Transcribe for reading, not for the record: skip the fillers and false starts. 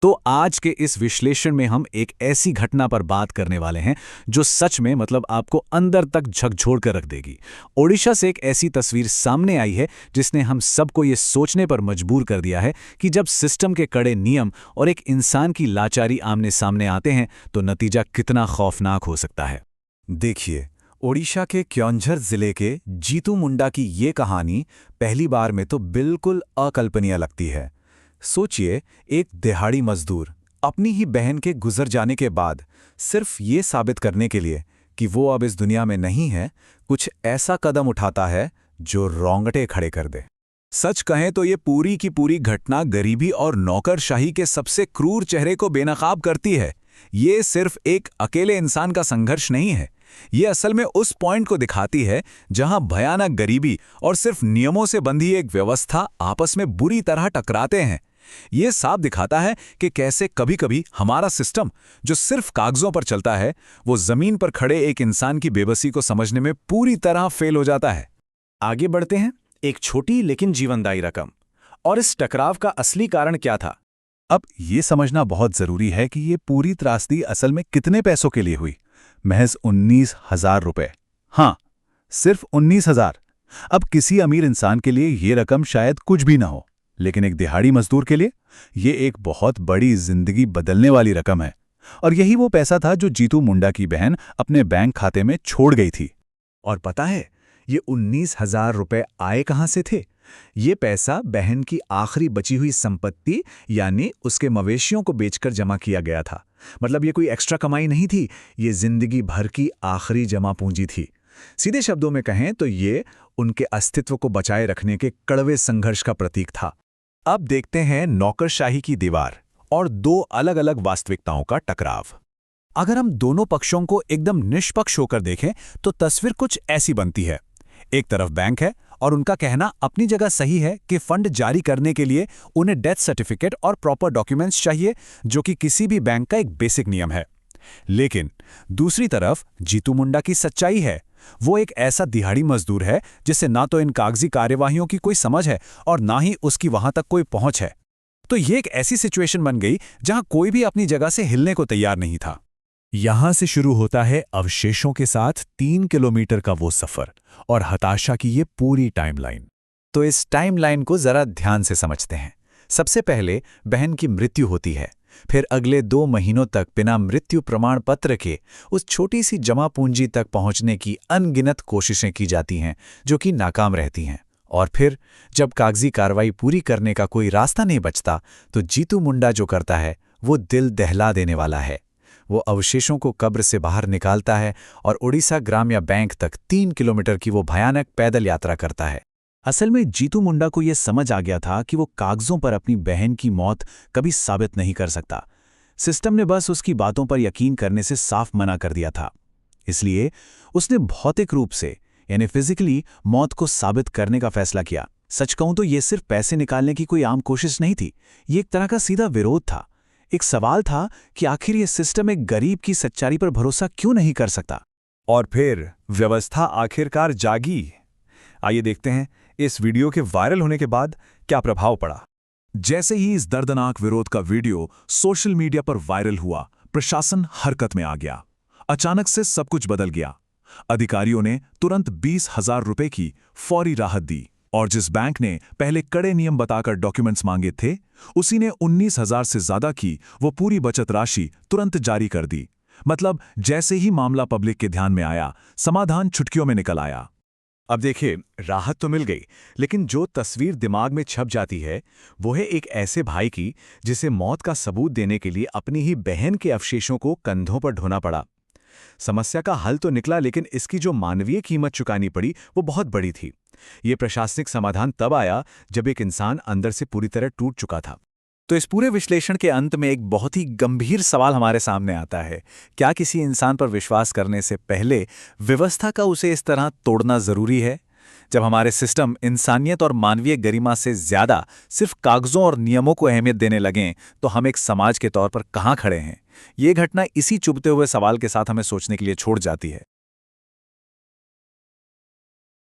तो आज के इस विश्लेषण में हम एक ऐसी घटना पर बात करने वाले हैं जो सच में मतलब आपको अंदर तक झकझोर कर रख देगी। ओडिशा से एक ऐसी तस्वीर सामने आई है जिसने हम सबको ये सोचने पर मजबूर कर दिया है कि जब सिस्टम के कड़े नियम और एक इंसान की लाचारी आमने सामने आते हैं तो नतीजा कितना खौफनाक हो सकता है। देखिए, ओडिशा के क्योंझर जिले के जीतू मुंडा की ये कहानी पहली बार में तो बिल्कुल अकल्पनीय लगती है। सोचिए, एक दिहाड़ी मजदूर अपनी ही बहन के गुजर जाने के बाद सिर्फ ये साबित करने के लिए कि वो अब इस दुनिया में नहीं है, कुछ ऐसा कदम उठाता है जो रोंगटे खड़े कर दे। सच कहें तो ये पूरी की पूरी घटना गरीबी और नौकरशाही के सबसे क्रूर चेहरे को बेनकाब करती है। ये सिर्फ एक अकेले इंसान का संघर्ष नहीं है, ये असल में उस पॉइंट को दिखाती है जहां भयानक गरीबी और सिर्फ नियमों से बंधी एक व्यवस्था आपस में बुरी तरह टकराते हैं। ये साफ दिखाता है कि कैसे कभी-कभी हमारा सिस्टम, जो सिर्फ कागजों पर चलता है, वो जमीन पर खड़े एक इंसान की बेबसी को समझने में पूरी तरह फेल हो जाता है। आगे बढ़ते हैं। एक छोटी लेकिन जीवनदायी रकम, और इस टकराव का असली कारण क्या था? अब ये समझना बहुत जरूरी है कि ये पूरी त्रासदी असल में कितने पैसों के लिए हुई। महज 19,000 रुपए। हाँ, सिर्फ 19,000। अब किसी अमीर इंसान के लिए ये रकम शायद कुछ भी ना हो, लेकिन एक दिहाड़ी मजदूर के लिए ये एक बहुत बड़ी जिंदगी बदलने वाली रकम है। और यही वो पैसा था जो जीतू मुंडा की बहन अपने बैंक खाते में छोड़ गई थी। और पता है, ये 19,000 रुपए आए कहां से थे? ये पैसा बहन की आखिरी बची हुई संपत्ति यानी उसके मवेशियों को बेचकर जमा किया गया था। मतलब ये कोई एक्स्ट्रा कमाई नहीं थी, ये जिंदगी भर की आखिरी जमा पूंजी थी। सीधे शब्दों में कहें तो ये उनके अस्तित्व को बचाए रखने के कड़वे संघर्ष का प्रतीक था। अब देखते हैं नौकरशाही की दीवार और दो अलग अलग वास्तविकताओं का टकराव। अगर हम दोनों पक्षों को एकदम निष्पक्ष होकर देखें तो तस्वीर कुछ ऐसी बनती है। एक तरफ बैंक है और उनका कहना अपनी जगह सही है कि फंड जारी करने के लिए उन्हें डेथ सर्टिफिकेट और प्रॉपर डॉक्यूमेंट्स चाहिए, जो कि किसी भी बैंक का एक बेसिक नियम है। लेकिन दूसरी तरफ जीतू मुंडा की सच्चाई है। वो एक ऐसा दिहाड़ी मजदूर है जिसे ना तो इन कागजी कार्यवाहियों की कोई समझ है और ना ही उसकी वहां तक कोई पहुंच है। तो ये एक ऐसी सिचुएशन बन गई जहां कोई भी अपनी जगह से हिलने को तैयार नहीं था। यहां से शुरू होता है अवशेषों के साथ 3 किलोमीटर का वो सफर और हताशा की ये पूरी टाइमलाइन। तो इस टाइमलाइन को जरा ध्यान से समझते हैं। सबसे पहले बहन की मृत्यु होती है, फिर अगले 2 महीनों तक बिना मृत्यु प्रमाण पत्र के उस छोटी सी जमा पूंजी तक पहुंचने की अनगिनत कोशिशें की जाती हैं जो कि नाकाम रहती हैं। और फिर जब कागजी कार्रवाई पूरी करने का कोई रास्ता नहीं बचता तो जीतू मुंडा जो करता है वो दिल दहला देने वाला है। वो अवशेषों को कब्र से बाहर निकालता है और ओडिशा ग्राम्य बैंक तक 3 किलोमीटर की वो भयानक पैदल यात्रा करता है। असल में जीतू मुंडा को यह समझ आ गया था कि वो कागजों पर अपनी बहन की मौत कभी साबित नहीं कर सकता। सिस्टम ने बस उसकी बातों पर यकीन करने से साफ मना कर दिया था। इसलिए उसने भौतिक रूप से यानी फिजिकली मौत को साबित करने का फैसला किया। सच कहूं तो यह सिर्फ पैसे निकालने की कोई आम कोशिश नहीं थी, ये एक तरह का सीधा विरोध था। एक सवाल था कि आखिर ये सिस्टम एक गरीब की सच्चाई पर भरोसा क्यों नहीं कर सकता। और फिर व्यवस्था आखिरकार जागी। आइए देखते हैं इस वीडियो के वायरल होने के बाद क्या प्रभाव पड़ा। जैसे ही इस दर्दनाक विरोध का वीडियो सोशल मीडिया पर वायरल हुआ, प्रशासन हरकत में आ गया। अचानक से सब कुछ बदल गया। अधिकारियों ने तुरंत 20,000 रुपए की फौरी राहत दी और जिस बैंक ने पहले कड़े नियम बताकर डॉक्यूमेंट्स मांगे थे, उसी ने 19,000 से ज्यादा की वो पूरी बचत राशि तुरंत जारी कर दी। मतलब जैसे ही मामला पब्लिक के ध्यान में आया, समाधान चुटकियों में निकल आया। अब देखिए, राहत तो मिल गई, लेकिन जो तस्वीर दिमाग में छप जाती है वो है एक ऐसे भाई की जिसे मौत का सबूत देने के लिए अपनी ही बहन के अवशेषों को कंधों पर ढोना पड़ा। समस्या का हल तो निकला, लेकिन इसकी जो मानवीय कीमत चुकानी पड़ी वो बहुत बड़ी थी। ये प्रशासनिक समाधान तब आया जब एक इंसान अंदर से पूरी तरह टूट चुका था। तो इस पूरे विश्लेषण के अंत में एक बहुत ही गंभीर सवाल हमारे सामने आता है। क्या किसी इंसान पर विश्वास करने से पहले व्यवस्था का उसे इस तरह तोड़ना जरूरी है? जब हमारे सिस्टम इंसानियत और मानवीय गरिमा से ज्यादा सिर्फ कागजों और नियमों को अहमियत देने लगें, तो हम एक समाज के तौर पर कहाँ खड़े हैं? ये घटना इसी चुभते हुए सवाल के साथ हमें सोचने के लिए छोड़ जाती है।